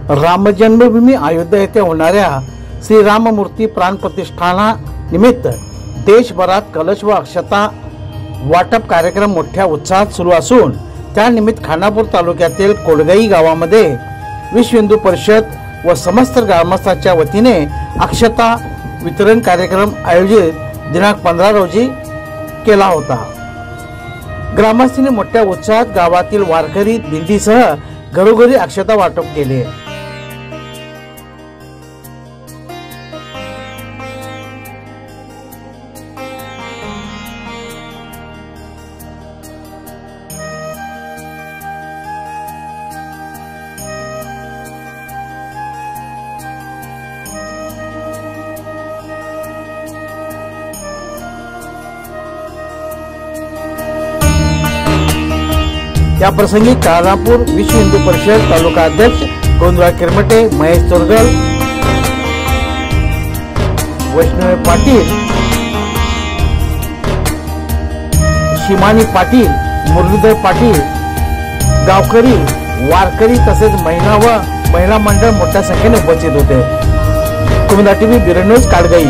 राम जन्मभूमी अयोध्या येथे होणाऱ्या श्रीराममूर्ती प्राण प्रतिष्ठाना निमित्त देशभरात कलश व अक्षता वाटप कार्यक्रम मोठ्या उत्साहात सुरू असून त्यानिमित्त खानापूर तालुक्यातील कोडगाई गावामध्ये विश्व हिंदू परिषद व समस्त ग्रामस्थांच्या वतीने अक्षता वितरण कार्यक्रम आयोजित दिनांक 15 रोजी केला होता। ग्रामस्थांनी मोठ्या उत्साहात गावातील वारकरी दिंडीसह घरोघरी अक्षता वाटप केले। या प्रसंगी खानापूर विश्व हिंदू परिषद तालुका अध्यक्ष गोंधळा किरमटे, महेश तोरगल, वैष्णव पाटील, शिमानी पाटील, मुरलीधर पाटील, गावकरी, वारकरी तसेच महिला मंडळ मोठ्या संख्येने उपस्थित होते। Kumuda TV bureau news, काडगाई।